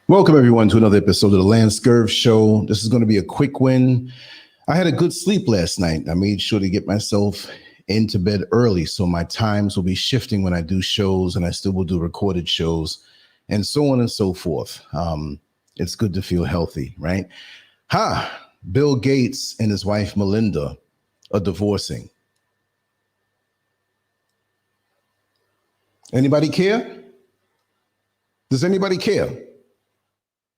Welcome, everyone, to another episode of the LanceScurv Show. This is going to be a quick win. I had a good sleep last night. I made sure to get myself into bed early, so my times will be shifting when I do shows, and I still will do recorded shows, and so on and so forth. It's good to feel healthy, right? Bill Gates and his wife, Melinda, are divorcing. Anybody care? Does anybody care?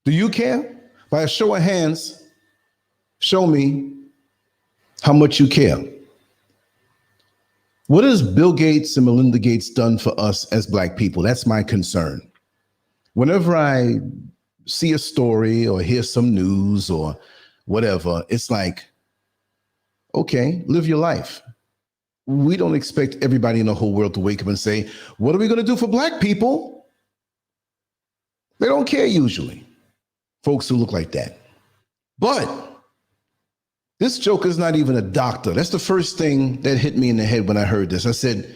Do you care? By a show of hands, show me how much you care. What has Bill Gates and Melinda Gates done for us as Black people? That's my concern. Whenever I see a story or hear some news or whatever, it's like, okay, live your life. We don't expect everybody in the whole world to wake up and say, what are we going to do for Black people? They don't care usually. Folks who look like that. But this joker's not even a doctor. That's the first thing that hit me in the head when I heard this. I said,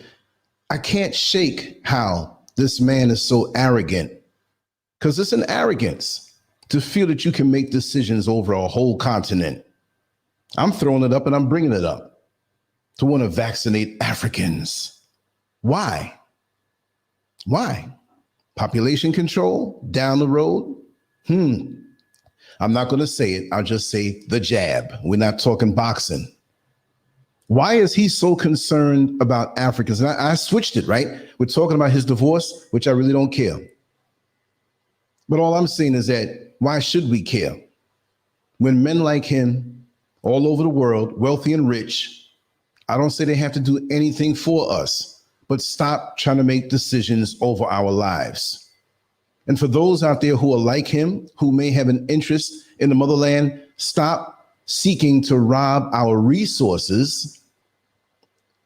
I can't shake how this man is so arrogant, because it's an arrogance to feel that you can make decisions over a whole continent. I'm throwing it up and I'm bringing it up to want to vaccinate Africans. Why? Why? Population control down the road? I'm not going to say it. I'll just say the jab. We're not talking boxing. Why is he so concerned about Africans? And I switched it, right? We're talking about his divorce, which I really don't care. But all I'm saying is that why should we care? When men like him all over the world, wealthy and rich, I don't say they have to do anything for us, but stop trying to make decisions over our lives. And for those out there who are like him, who may have an interest in the motherland, stop seeking to rob our resources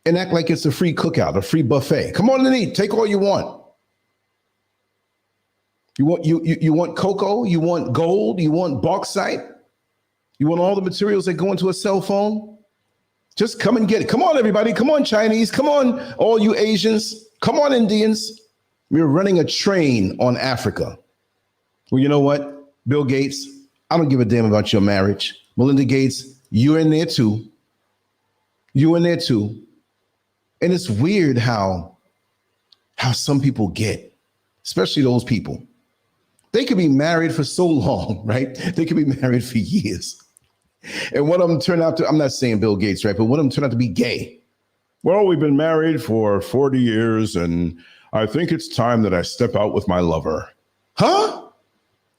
and act like it's a free cookout, a free buffet. Come on and eat, take all you want. You want cocoa, you want gold, you want bauxite, you want all the materials that go into a cell phone? Just come and get it. Come on, everybody. Come on, Chinese. Come on, all you Asians. Come on, Indians. We're running a train on Africa. Well, you know what, Bill Gates, I don't give a damn about your marriage. Melinda Gates, you're in there too. You're in there too. And it's weird how some people get, especially those people. They could be married for so long, right? They could be married for years. And one of them turned out to, I'm not saying Bill Gates, right? But one of them turned out to be gay. Well, we've been married for 40 years and I think it's time that I step out with my lover. Huh?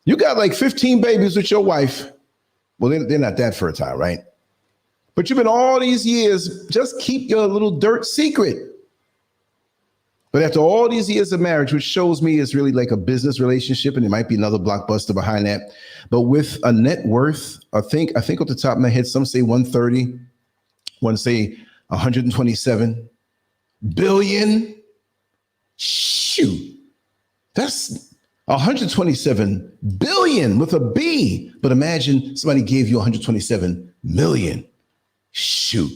You got like 15 babies with your wife. Well, they're not that fertile, right? But you've been all these years, just keep your little dirt secret. But after all these years of marriage, which shows me it's really like a business relationship, and there might be another blockbuster behind that. But with a net worth, I think off the top of my head, some say 130, one say 127 billion. Shoot, that's 127 billion with a B. But imagine somebody gave you 127 million. Shoot,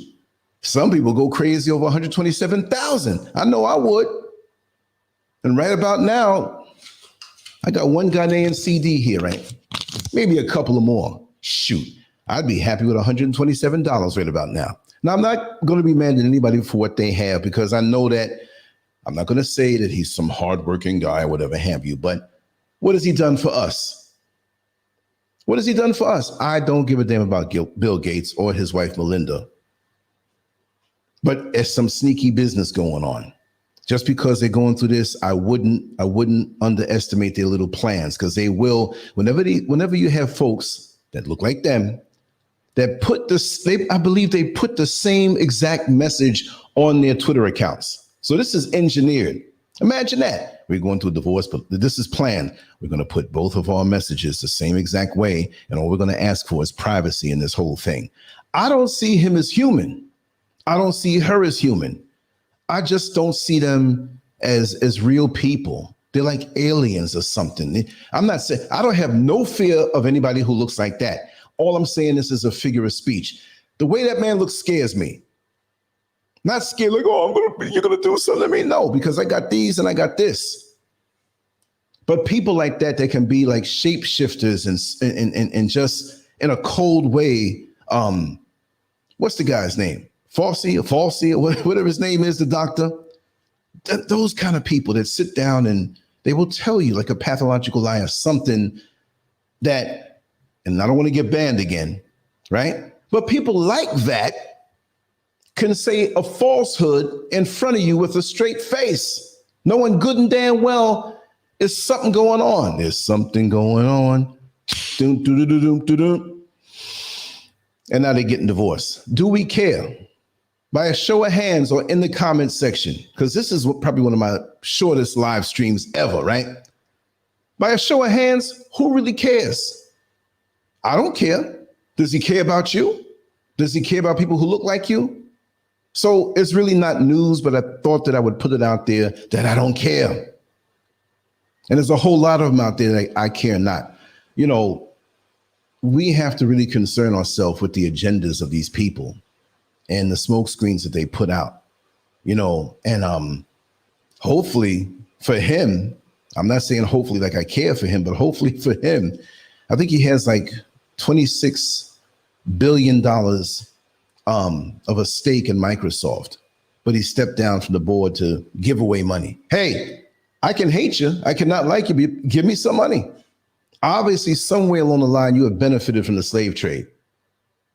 some people go crazy over 127,000. I know I would. And right about now, I got one Ghanaian CD here, right? Maybe a couple of more. Shoot, I'd be happy with $127 right about now. Now, I'm not going to be mad at anybody for what they have, because I know that I'm not going to say that he's some hardworking guy or whatever have you, but what has he done for us? What has he done for us? I don't give a damn about Bill Gates or his wife, Melinda. But there's some sneaky business going on. Just because they're going through this, I wouldn't underestimate their little plans, because they will, whenever you have folks that look like them, that put this, I believe they put the same exact message on their Twitter accounts. So this is engineered. Imagine that. We're going through a divorce, but this is planned. We're going to put both of our messages the same exact way, and all we're going to ask for is privacy in this whole thing. I don't see him as human. I don't see her as human. I just don't see them as real people. They're like aliens or something. I'm not saying, I don't have no fear of anybody who looks like that. All I'm saying, this is a figure of speech. The way that man looks scares me. Not scared like, oh, you're gonna do something to me. No, because I got these and I got this. But people like that, they can be like shapeshifters and just in a cold way. What's the guy's name? Falsey, or whatever his name is, the doctor. Those kind of people that sit down and they will tell you like a pathological liar something that, and I don't want to get banned again, right? But people like that can say a falsehood in front of you with a straight face, knowing good and damn well there's something going on. There's something going on. Doom, doom, doom, doom, doom, doom. And now they're getting divorced. Do we care? By a show of hands or in the comment section, because this is probably one of my shortest live streams ever, right? By a show of hands, who really cares? I don't care. Does he care about you? Does he care about people who look like you? So it's really not news, but I thought that I would put it out there that I don't care. And there's a whole lot of them out there that I care not. You know, we have to really concern ourselves with the agendas of these people and the smoke screens that they put out, you know, and hopefully for him, I'm not saying hopefully like I care for him, but hopefully for him, I think he has like $26 billion of a stake in Microsoft, but he stepped down from the board to give away money. Hey, I can hate you. I cannot like you, but give me some money. Obviously, somewhere along the line, you have benefited from the slave trade.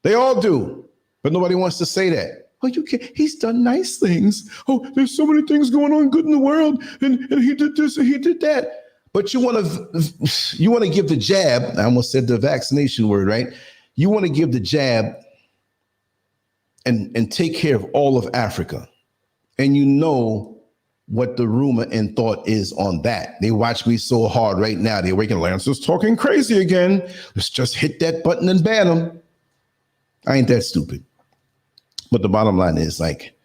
They all do, but nobody wants to say that. Oh, you can't. He's done nice things. Oh, there's so many things going on good in the world, and he did this and he did that. But you want to give the jab. I almost said the vaccination word, right? You want to give the jab and take care of all of Africa, and you know what the rumor and thought is on that. They watch me so hard right now. They're waking Lance is talking crazy again. Let's just hit that button and ban him. I ain't that stupid. But the bottom line is, like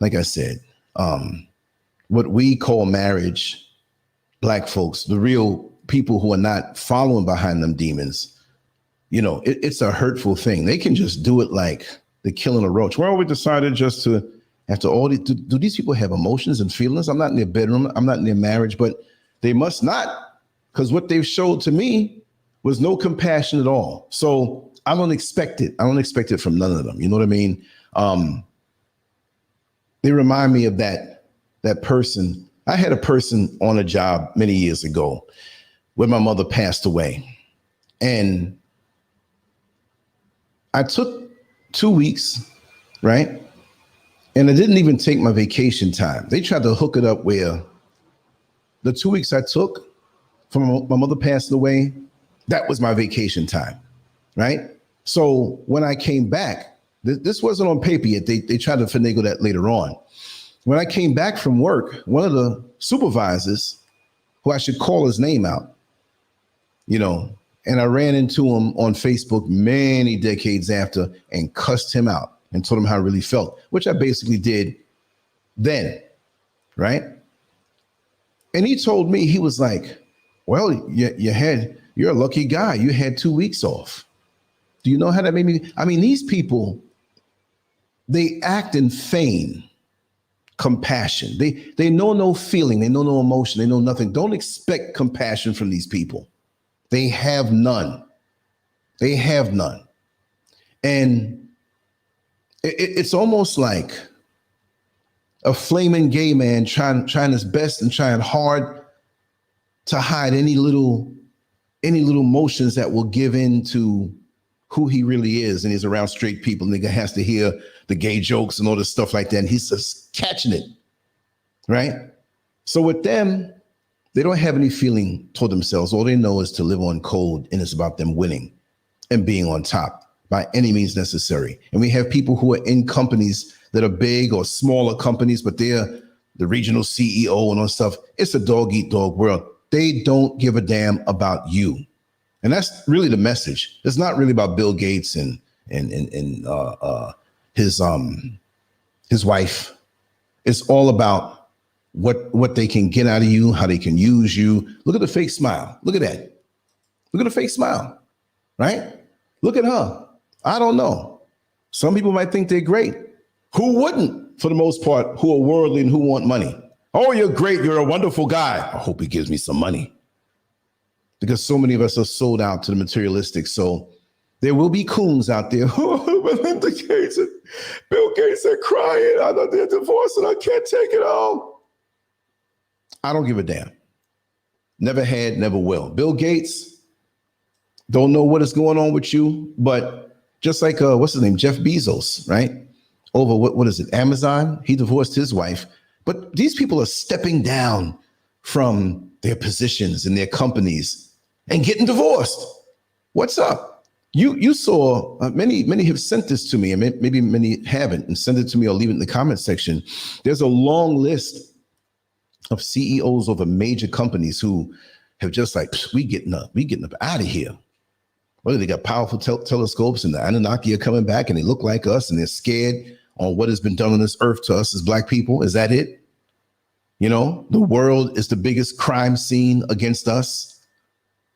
I said, what we call marriage, Black folks, the real people who are not following behind them demons, you know, it's a hurtful thing. They can just do it like they're killing a roach. Well, we decided just to, after all, do these people have emotions and feelings? I'm not in their bedroom. I'm not in their marriage, but they must not, because what they've showed to me was no compassion at all. So I don't expect it. I don't expect it from none of them. You know what I mean? They remind me of that person. I had a person on a job many years ago when my mother passed away. And I took 2 weeks, right? And I didn't even take my vacation time. They tried to hook it up where the 2 weeks I took from my mother passing away, that was my vacation time, right? So when I came back, this wasn't on paper yet. They tried to finagle that later on. When I came back from work, one of the supervisors, who I should call his name out, you know, and I ran into him on Facebook many decades after and cussed him out and told him how I really felt, which I basically did then, right? And he told me, he was like, well, you're a lucky guy. You had 2 weeks off. Do you know how that made me? I mean, these people, they act and feign compassion. They know no feeling. They know no emotion. They know nothing. Don't expect compassion from these people. They have none. They have none. And it's almost like a flaming gay man trying his best and trying hard to hide any little motions that will give in to who he really is. And he's around straight people, and he has to hear the gay jokes and all this stuff like that. And he's just catching it, right? So with them, they don't have any feeling toward themselves. All they know is to live on code, and it's about them winning and being on top by any means necessary. And we have people who are in companies that are big or smaller companies, but they're the regional CEO and all stuff. It's a dog eat dog world. They don't give a damn about you. And that's really the message. It's not really about Bill Gates and his wife. It's all about what they can get out of you, how they can use you. Look at the fake smile. Look at that. Look at the fake smile, right? Look at her. I don't know. Some people might think they're great. Who wouldn't, for the most part, who are worldly and who want money? Oh, you're great. You're a wonderful guy. I hope he gives me some money. because so many of us are sold out to the materialistic. So there will be coons out there. Oh, Melinda Gates and Bill Gates are crying. I know they're divorced and I can't take it all. I don't give a damn. Never had, never will. Bill Gates, don't know what is going on with you, but just like, what's his name? Jeff Bezos, right? Over what is it? Amazon. He divorced his wife. But these people are stepping down from their positions in their companies and getting divorced. What's up? You saw many have sent this to me, and maybe many haven't, and send it to me or leave it in the comment section. There's a long list of CEOs of major companies who have just like, we getting up out of here. Well, they got powerful telescopes and the Anunnaki are coming back and they look like us and they're scared on what has been done on this earth to us as Black people. Is that it? You know, the world is the biggest crime scene against us.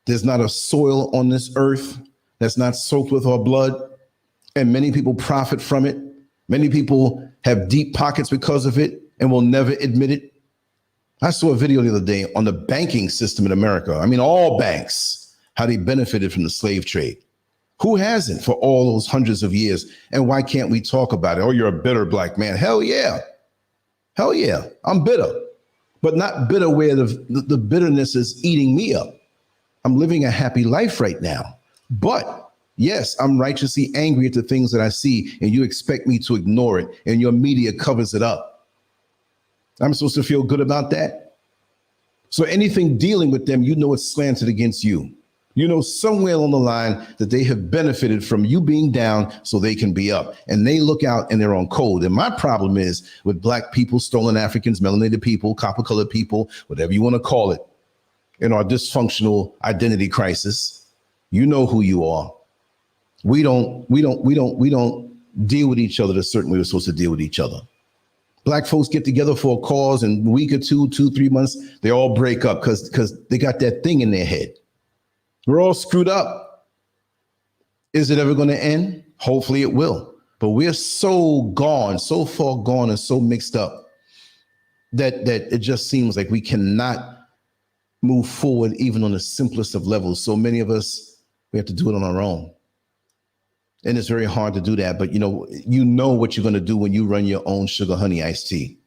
There's not a soil on this earth that's not soaked with our blood, and many people profit from it. Many people have deep pockets because of it and will never admit it. I saw a video the other day on the banking system in America. I mean, all banks, how they benefited from the slave trade. Who hasn't for all those hundreds of years? And why can't we talk about it? Oh, you're a bitter Black man. Hell yeah. Hell yeah. I'm bitter, but not bitter where the bitterness is eating me up. I'm living a happy life right now. But yes, I'm righteously angry at the things that I see, and you expect me to ignore it, and your media covers it up. I'm supposed to feel good about that. So anything dealing with them, you know, it's slanted against you. You know, somewhere along the line that they have benefited from you being down so they can be up, and they look out and they're on code. And my problem is with Black people, stolen Africans, melanated people, copper colored people, whatever you want to call it, in our dysfunctional identity crisis. You know who you are. We don't deal with each other the certain way we're supposed to deal with each other. Black folks get together for a cause, and a week or 3 months, they all break up because they got that thing in their head. We're all screwed up. Is it ever going to end? Hopefully it will. But we're so gone, so far gone, and so mixed up that it just seems like we cannot move forward even on the simplest of levels. So many of us, we have to do it on our own. And it's very hard to do that. But you know what you're going to do when you run your own sugar honey iced tea.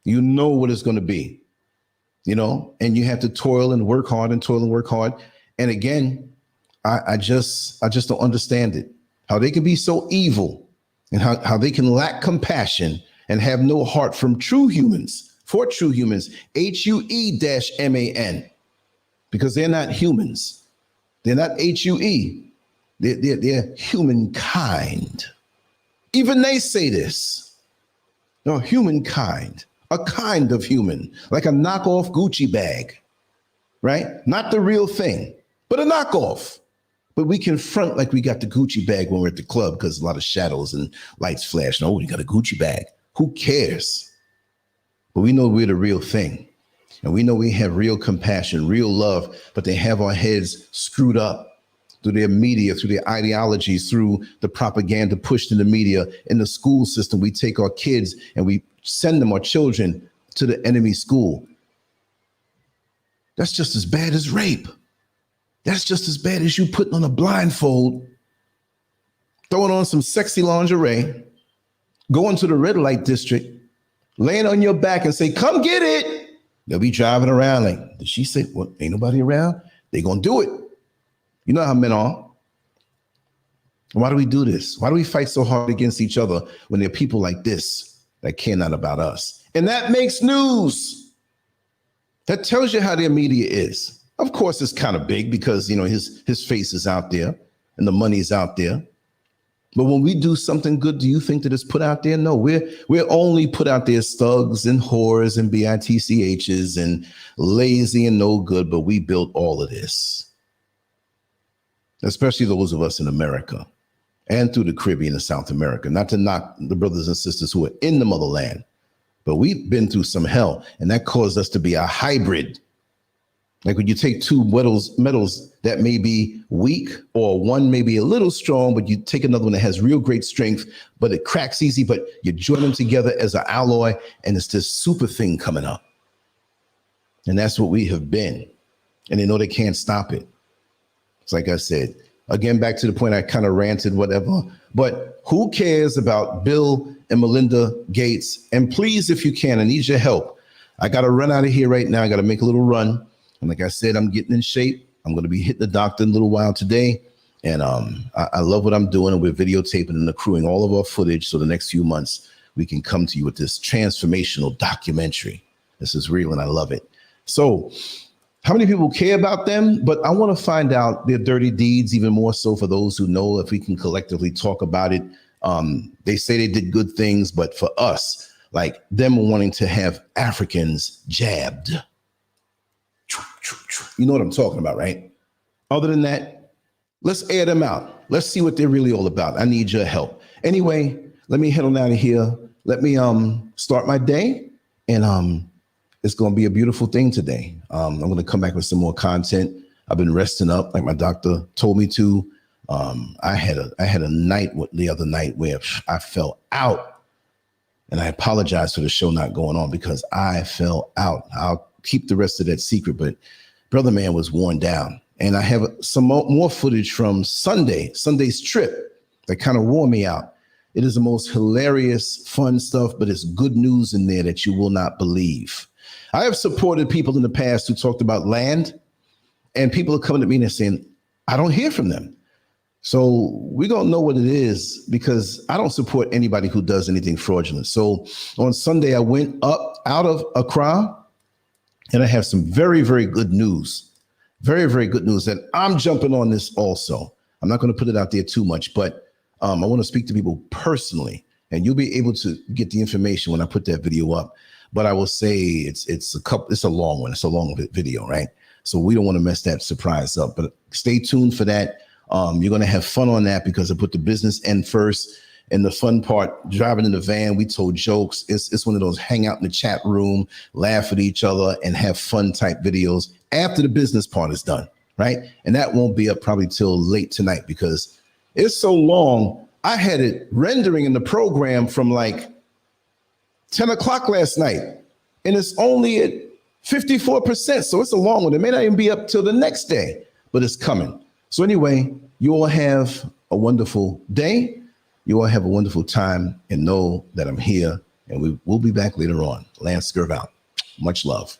You know what it's going to be, and you have to toil and work hard and toil and work hard. And again, I just don't understand it, how they can be so evil and how they can lack compassion and have no heart for true humans, HUE-MAN, because they're not humans. They're not HUE. They're humankind. Even they say this. No, humankind, a kind of human, like a knockoff Gucci bag, right? Not the real thing, but a knockoff. But we can front like we got the Gucci bag when we're at the club because a lot of shadows and lights flash. No, you got a Gucci bag. Who cares? But we know we're the real thing. And we know we have real compassion, real love, but they have our heads screwed up through their media, through their ideologies, through the propaganda pushed in the media. In the school system, we take our kids and we send them, our children, to the enemy school. That's just as bad as rape. That's just as bad as you putting on a blindfold, throwing on some sexy lingerie, going to the red light district, laying on your back and say, come get it. They'll be driving around like, did she say, well, ain't nobody around? They gonna do it. You know how men are. Why do we do this? Why do we fight so hard against each other when there are people like this that care not about us? And that makes news. That tells you how their media is. Of course, it's kind of big because, his face is out there and the money is out there. But when we do something good, do you think that it's put out there? No, we're only put out there as thugs and whores and bitchs and lazy and no good, but we built all of this. Especially those of us in America and through the Caribbean and South America, not to knock the brothers and sisters who are in the motherland, but we've been through some hell, and that caused us to be a hybrid. Like when you take two metals that may be weak, or one may be a little strong, but you take another one that has real great strength, but it cracks easy, but you join them together as an alloy, and it's this super thing coming up. And that's what we have been. And they know they can't stop it. It's like I said, again, back to the point I kind of ranted, whatever. But who cares about Bill and Melinda Gates? And please, if you can, I need your help. I got to run out of here right now. I got to make a little run. And like I said, I'm getting in shape. I'm going to be hitting the doctor in a little while today. And I love what I'm doing. And we're videotaping and accruing all of our footage. So the next few months, we can come to you with this transformational documentary. This is real and I love it. So how many people care about them? But I want to find out their dirty deeds, even more so for those who know, if we can collectively talk about it. They say they did good things, but for us, like them wanting to have Africans jabbed. You know what I'm talking about, right? Other than that, let's air them out. Let's see what they're really all about. I need your help. Anyway, let me head on out of here. Let me start my day. And it's going to be a beautiful thing today. I'm going to come back with some more content. I've been resting up like my doctor told me to. I had a night the other night where I fell out. And I apologize for the show not going on because I fell out. I'll keep the rest of that secret, but brother man was worn down. And I have some more footage from Sunday's trip that kind of wore me out. It is the most hilarious, fun stuff, but it's good news in there that you will not believe. I have supported people in the past who talked about land, and people are coming to me and saying, I don't hear from them. So we don't know what it is because I don't support anybody who does anything fraudulent. So on Sunday, I went out of Accra, and I have some very, very good news. Very, very good news that I'm jumping on this also. I'm not going to put it out there too much, but I want to speak to people personally, and you'll be able to get the information when I put that video up. But I will say it's a long one. It's a long video, right? So we don't want to mess that surprise up. But stay tuned for that. You're going to have fun on that because I put the business end first. And the fun part, driving in the van, we told jokes. It's one of those hang out in the chat room, laugh at each other, and have fun type videos after the business part is done, right? And that won't be up probably till late tonight because it's so long. I had it rendering in the program from like 10 o'clock last night, and it's only at 54%. So it's a long one. It may not even be up till the next day, but it's coming. So anyway, you all have a wonderful day. You all have a wonderful time and know that I'm here, and we will be back later on. LanceScurv out. Much love.